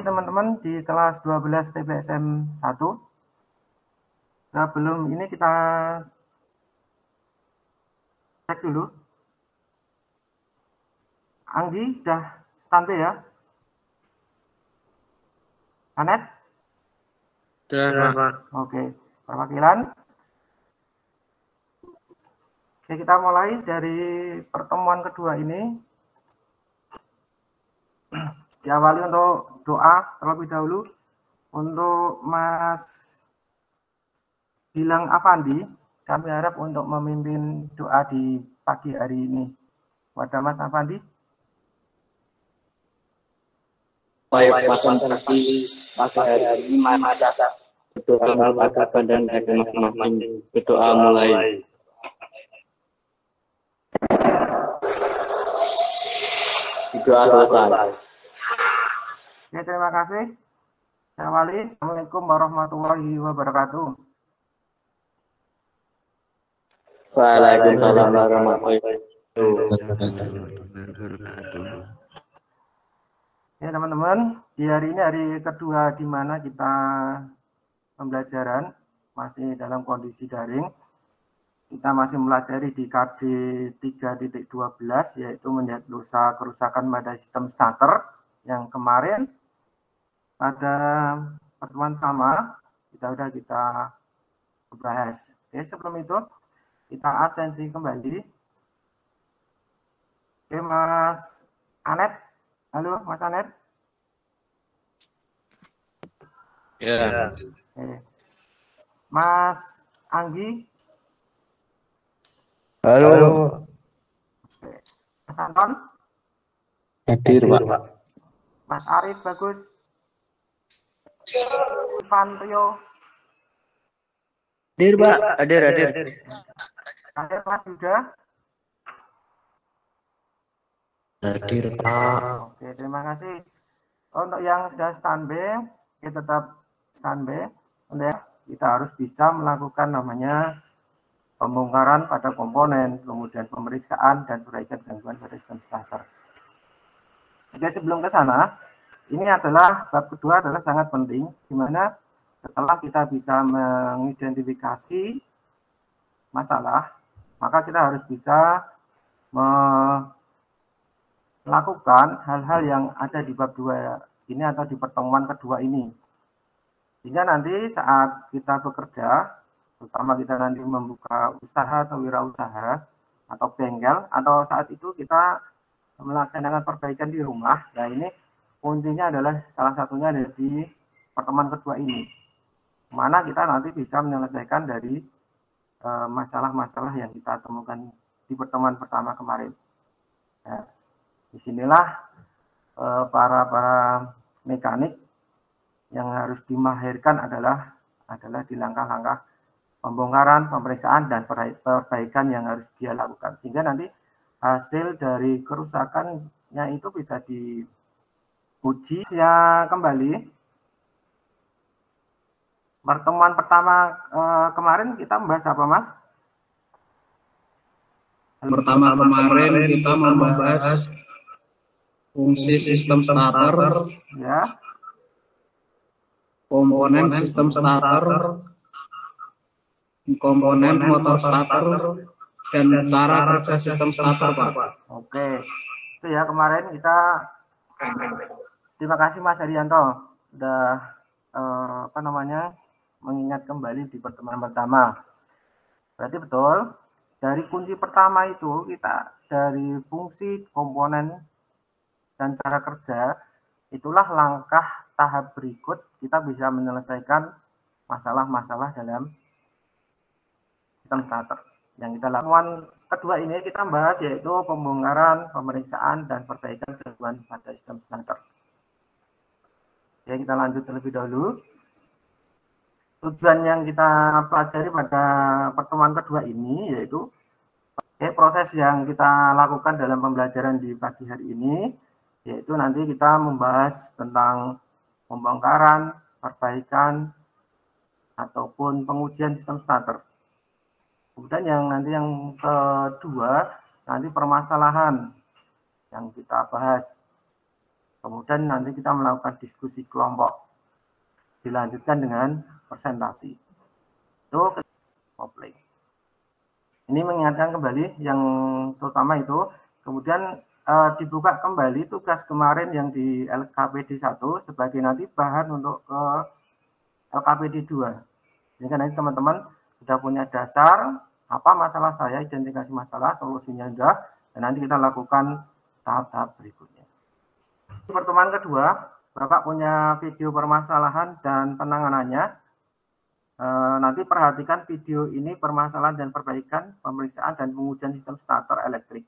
teman-teman di kelas 12 TPSM 1. Sebelum ini kita cek dulu. Anggi sudah standby ya? Anet? Sudah, Pak. Oke, perwakilan. Oke, kita mulai dari pertemuan kedua ini. Diawali untuk doa terlebih dahulu untuk Mas Gilang Afandi. Kami harap untuk memimpin doa di pagi hari ini. Wadah Mas Afandi. Baik, konsentrasi pagi hari ini mari berdoa kepada badan dari masing-masing. Berdoa mulai. Doa selesai. Oke, terima kasih. Saya Wali. Assalamualaikum warahmatullahi wabarakatuh. Waalaikumsalam warahmatullahi wabarakatuh. Ya teman-teman, di hari ini hari kedua di mana kita pembelajaran masih dalam kondisi daring. Kita masih mempelajari di KD 3.12 yaitu mendiagnosa kerusakan pada sistem starter yang kemarin pada pertemuan pertama kita bahas. Oke, sebelum itu kita absensi kembali. Oke, Mas Anet. Halo, Mas Anet. Ya. Oke. Mas Anggi. Halo. Oke. Mas Anton. Hadir, Pak. Mas Arif bagus. Ivan Rio. Hadir, Pak. Hadir. Hadir Mas Yuda. Hadir, Pak. Oke, terima kasih. Untuk yang sudah standby, kita tetap standby. Kita harus bisa melakukan namanya pembongkaran pada komponen, kemudian pemeriksaan dan perbaikan gangguan pada sistem starter. Jadi sebelum ke sana, ini adalah bab kedua adalah sangat penting, di mana setelah kita bisa mengidentifikasi masalah, maka kita harus bisa melakukan hal-hal yang ada di bab 2 ini atau di pertemuan kedua ini. Sehingga nanti saat kita bekerja, terutama kita nanti membuka usaha atau wirausaha atau bengkel, atau saat itu kita melaksanakan perbaikan di rumah, nah ini kuncinya adalah salah satunya ada di pertemuan kedua ini, mana kita nanti bisa menyelesaikan dari masalah-masalah yang kita temukan di pertemuan pertama kemarin. Nah, disinilah para mekanik yang harus dimahirkan adalah di langkah-langkah pembongkaran, pemeriksaan, dan perbaikan yang harus dia lakukan. Sehingga nanti hasil dari kerusakannya itu bisa diuji. Ya, kembali. Pertemuan pertama kemarin kita membahas apa, Mas? Pertama kemarin kita membahas fungsi sistem starter, ya, komponen sistem starter, komponen motor starter, dan cara kerja sistem starter, Pak. Oke, itu ya kemarin kita. Terima kasih Mas Haryanto sudah mengingat kembali di pertemuan pertama. Berarti betul. Dari kunci pertama itu kita dari fungsi, komponen, dan cara kerja, itulah langkah tahap berikut kita bisa menyelesaikan masalah-masalah dalam sistem starter. Yang kita lakukan kedua ini kita bahas yaitu pembongkaran, pemeriksaan, dan perbaikan gangguan pada sistem starter. Ya, kita lanjut terlebih dahulu. Tujuan yang kita pelajari pada pertemuan kedua ini yaitu proses yang kita lakukan dalam pembelajaran di pagi hari ini, yaitu nanti kita membahas tentang pembongkaran, perbaikan, ataupun pengujian sistem starter. Kemudian yang kedua, nanti permasalahan yang kita bahas. Kemudian nanti kita melakukan diskusi kelompok. Dilanjutkan dengan presentasi. Itu play. Ini mengingatkan kembali yang terutama itu. Kemudian dibuka kembali tugas kemarin yang di LKPD 1 sebagai nanti bahan untuk ke LKPD 2. Sehingga nanti teman-teman sudah punya dasar apa masalah saya, identifikasi masalah, solusinya sudah, dan nanti kita lakukan tahap-tahap berikutnya. Pertemuan kedua, Bapak punya video permasalahan dan penanganannya. Nanti perhatikan video ini permasalahan dan perbaikan, pemeriksaan dan pengujian sistem starter elektrik.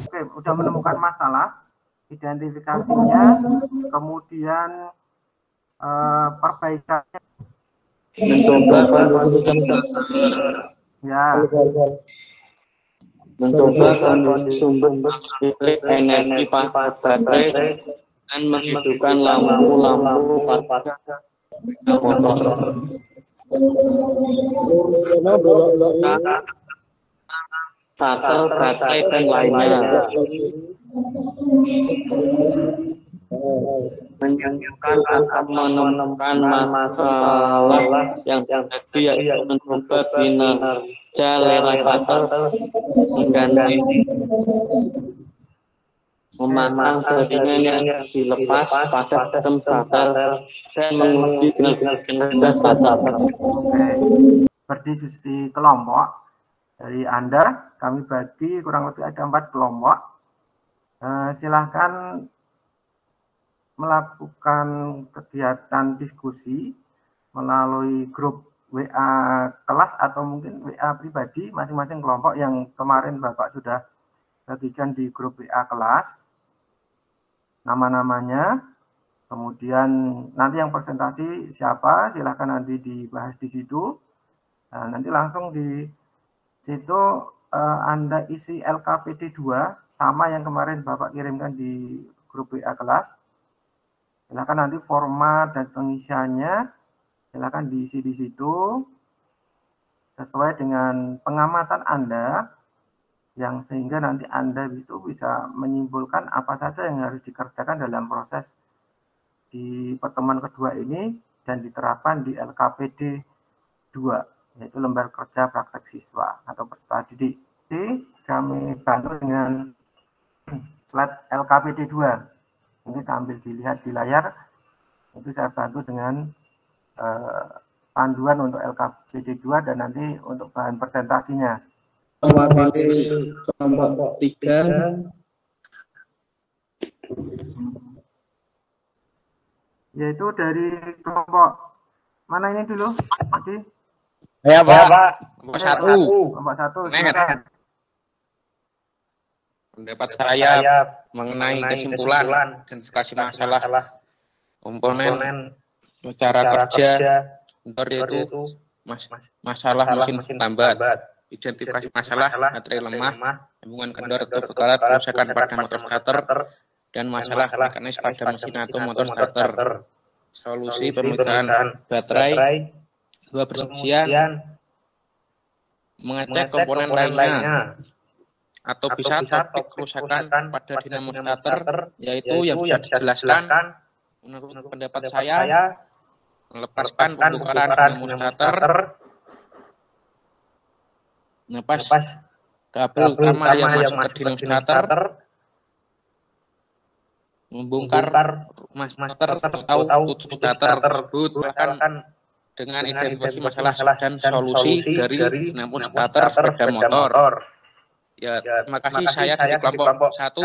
Oke, udah menemukan masalah, identifikasinya, kemudian perbaikannya. Ya. Mencoba sumber energi baterai dan menghidupkan lampu-lampu pada motor. Starter baterai dan lainnya. Menunjukkan akan menemukan masalah yang terjadi, yaitu mencoba kinerja regulator mengganti memasang jaringan yang dilepas pada sistem starter dan menguji kinerja starter. Berdiskusi kelompok dari Anda, kami bagi kurang lebih ada 4 kelompok. Silahkan melakukan kegiatan diskusi melalui grup WA kelas atau mungkin WA pribadi masing-masing kelompok yang kemarin Bapak sudah bagikan di grup WA kelas. Nama-namanya, kemudian nanti yang presentasi siapa, silahkan nanti dibahas di situ. Nah, nanti langsung di situ Anda isi LKPD 2 sama yang kemarin Bapak kirimkan di grup WA kelas. Silakan nanti format dan pengisiannya silakan diisi di situ sesuai dengan pengamatan Anda, yang sehingga nanti Anda itu bisa menyimpulkan apa saja yang harus dikerjakan dalam proses di pertemuan kedua ini dan diterapkan di LKPD 2, yaitu lembar kerja praktek siswa atau peserta didik. Kami bantu dengan slide LKPD 2. Ini sambil dilihat di layar, itu saya bantu dengan panduan untuk LKPD 2 dan nanti untuk bahan presentasinya. Mewakili kelompok 3. Yaitu dari kelompok mana ini dulu? Tadi? Ya Pak. Kelompok 1. Kelompok 1. Silakan. Pendapat saya mengenai kesimpulan identifikasi masalah komponen cara kerja motor, yaitu masalah mesin lambat, identifikasi masalah baterai lemah, hubungan kendor atau bekarat, kerusakan pada motor starter, dan masalah mekanis pada mesin atau motor starter. Solusi pemeriksaan baterai, 2 persisian, mengecek komponen lainnya, atau bisa topik kerusakan pada dinamo starter, yaitu yang bisa dijelaskan menurut pendapat saya, melepaskan pembongkaran dinamo starter, lepas kabel utama yang masuk ke dinamo starter, membongkar starter atau tutup starter tersebut, bahkan dengan identifikasi masalah dan solusi dari dinamo starter sepeda motor. Ya, terima kasih. Saya dari kelompok 1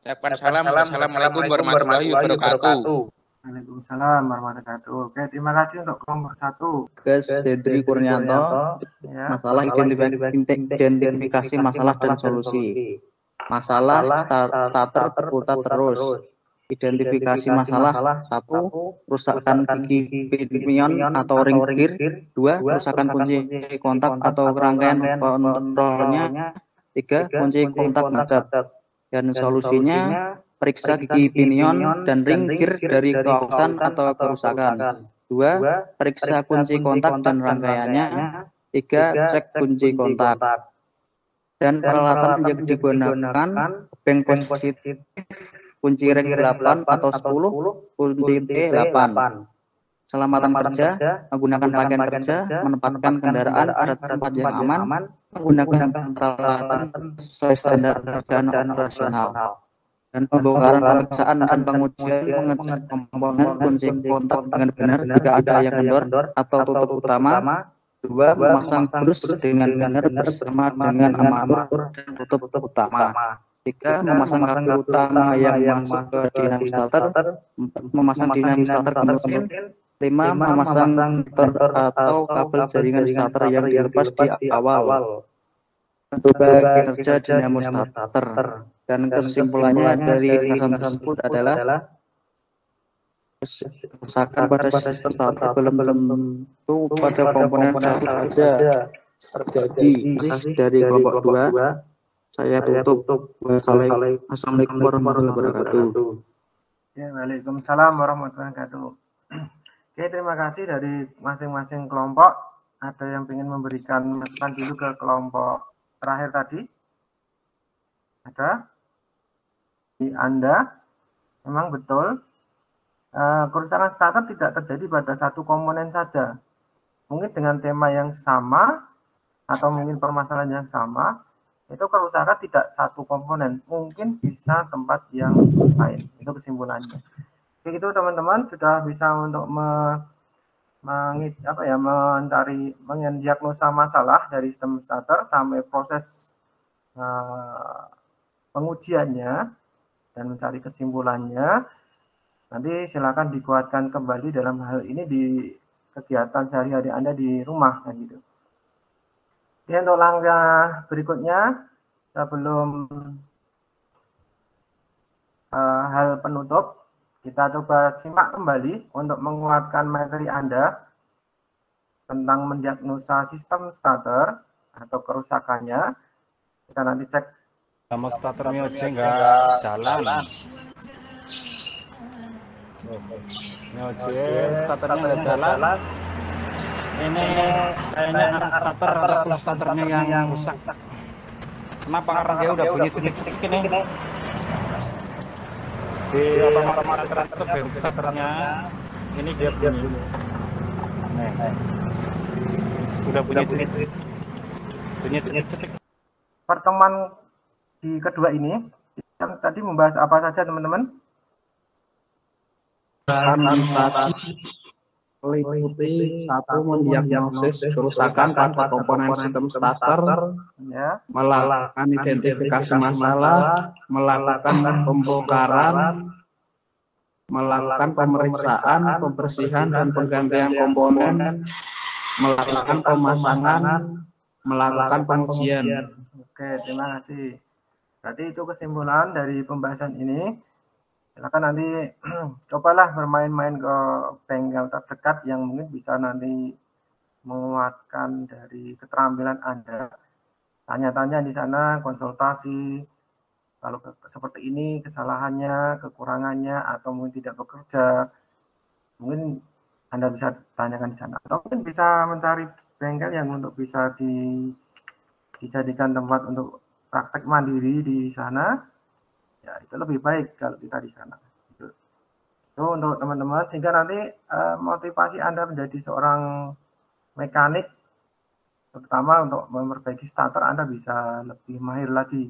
Salam. Wassalamualaikum warahmatullahi wabarakatuh. Waalaikumsalam warahmatullahi wabarakatuh. Oke, terima kasih untuk kelompok 1. Sedri Kurnianto, Ya. masalah identifikasi masalah dan solusi. Masalah starter berputar terus. Identifikasi masalah 1. Kerusakan gigi pinion atau ring gear. 2. Kerusakan kunci kontak atau rangkaian kontrolnya. 3. Kunci kontak macet. Dan solusinya periksa gigi pinion dan ring gear dari keausan atau kerusakan. 2. Periksa kunci kontak dan rangkaiannya. 3. Cek kunci kontak. Dan peralatan yang digunakan bank positif, kunci ring 8 atau 10, kunci T8. Selamatan kerja, menggunakan pakaian kerja, menempatkan kendaraan pada tempat yang aman, menggunakan peralatan sesuai standar kerjaan operasional. Dan pembongkaran pemeriksaan dan pengujian mengecek komponen kunci kontak dengan benar jika ada yang kendor atau tutup utama. 2. Memasang brus dengan benar bersama dengan armatur dan tutup utama. 3. Memasang kabel utama yang masuk ke dinamis starter. 4. Memasang dinamis starter ke mesin. 5. Memasang starter atau kabel jaringan starter yang dilepas di awal. Mencoba kinerja dinamo starter. Dan kesimpulannya dari ringkasan tersebut adalah kerusakan pada sistem starter belum tentu pada komponen satu saja terjadi. Dari kelompok 2 saya tutup. Assalamualaikum warahmatullahi wabarakatuh. Ya, waalaikumsalam warahmatullahi wabarakatuh. Oke, terima kasih dari masing-masing kelompok. Ada yang ingin memberikan masukan dulu ke kelompok terakhir tadi? Ada? Di Anda memang betul. Kerusakan starter tidak terjadi pada satu komponen saja. Mungkin dengan tema yang sama atau mungkin permasalahan yang sama, itu kerusakan tidak satu komponen, mungkin bisa tempat yang lain. Itu kesimpulannya. Oke, itu teman-teman sudah bisa untuk mendiagnosa masalah dari sistem starter sampai proses pengujiannya dan mencari kesimpulannya. Nanti silakan dikuatkan kembali dalam hal ini di kegiatan sehari-hari Anda di rumah, kan gitu. Oke, untuk langkah berikutnya, sebelum hal penutup, kita coba simak kembali untuk menguatkan materi Anda tentang mendiagnosa sistem starter atau kerusakannya. Kita nanti cek. Sama starternya aja nggak jalan. Starternya nggak jalan. Ini kayaknya starter atau starternya yang rusak. Kenapa? Karena dia udah bunyi titik-titik ini. Di otomatis starternya ini dia bunyi. Udah bunyi titik-titik. Pertemuan di kedua ini yang tadi membahas apa saja, teman-teman? Meliputi 1. Mendiagnosis kerusakan pada komponen sistem starter, Ya. melakukan identifikasi masalah, melakukan pembongkaran, melakukan pemeriksaan, pembersihan dan penggantian komponen, melakukan pemasangan, melakukan pengujian. Oke, terima kasih. Berarti itu kesimpulan dari pembahasan ini. Silakan nanti cobalah bermain-main ke bengkel terdekat yang mungkin bisa nanti menguatkan dari keterampilan Anda. Tanya-tanya di sana, konsultasi. Kalau seperti ini kesalahannya, kekurangannya, atau mungkin tidak bekerja, mungkin Anda bisa tanyakan di sana. Atau mungkin bisa mencari bengkel yang untuk bisa dijadikan tempat untuk praktek mandiri di sana. Ya, itu lebih baik kalau kita di sana. Itu untuk teman-teman, sehingga nanti motivasi Anda menjadi seorang mekanik, terutama untuk memperbaiki starter, Anda bisa lebih mahir lagi.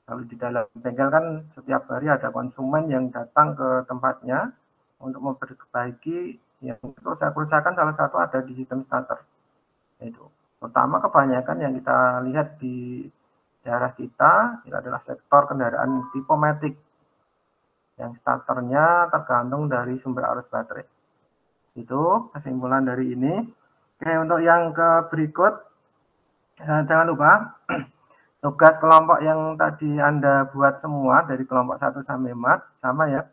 Kalau di dalam bengkel kan setiap hari ada konsumen yang datang ke tempatnya untuk memperbaiki yang kerusakan salah satu ada di sistem starter. Itu pertama kebanyakan yang kita lihat di daerah kita adalah sektor kendaraan tipe matic. Yang starternya tergantung dari sumber arus baterai. Itu kesimpulan dari ini. Oke, untuk yang ke berikut, jangan lupa tugas kelompok yang tadi Anda buat semua dari kelompok 1 sampai 4 sama ya,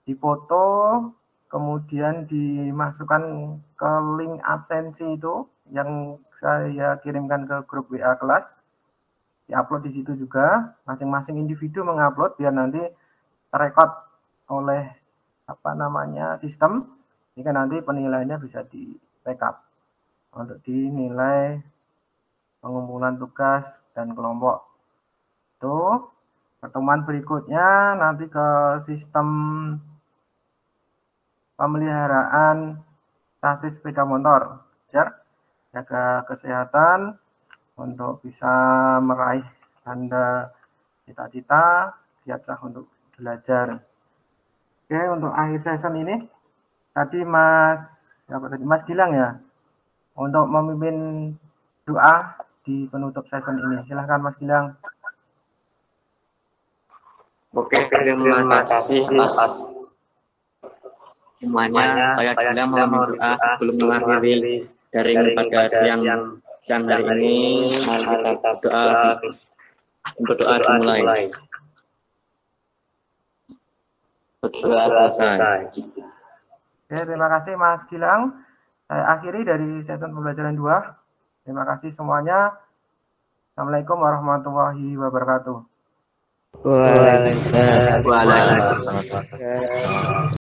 dipoto, kemudian dimasukkan ke link absensi itu yang saya kirimkan ke grup WA kelas, diupload di situ juga, masing-masing individu mengupload biar nanti terrekod oleh sistem, jika nanti penilaiannya bisa di backup untuk dinilai pengumpulan tugas dan kelompok. Itu pertemuan berikutnya nanti ke sistem pemeliharaan sasis sepeda motor. Jaga kesehatan untuk bisa meraih Anda cita-cita, giatlah untuk belajar. Oke, untuk akhir session ini tadi Mas Gilang ya, untuk memimpin doa di penutup session ini. Silahkan Mas Gilang. Oke, terima kasih atas semuanya. Saya Gilang mau doa sebelum mengakhiri daring pada siang hari ini. Mari kita berdoa. Untuk doa dimulai. Berdoa selesai. Oke, terima kasih Mas Gilang. Saya akhiri dari session pembelajaran 2. Terima kasih semuanya. Assalamualaikum warahmatullahi wabarakatuh. Waalaikumsalam.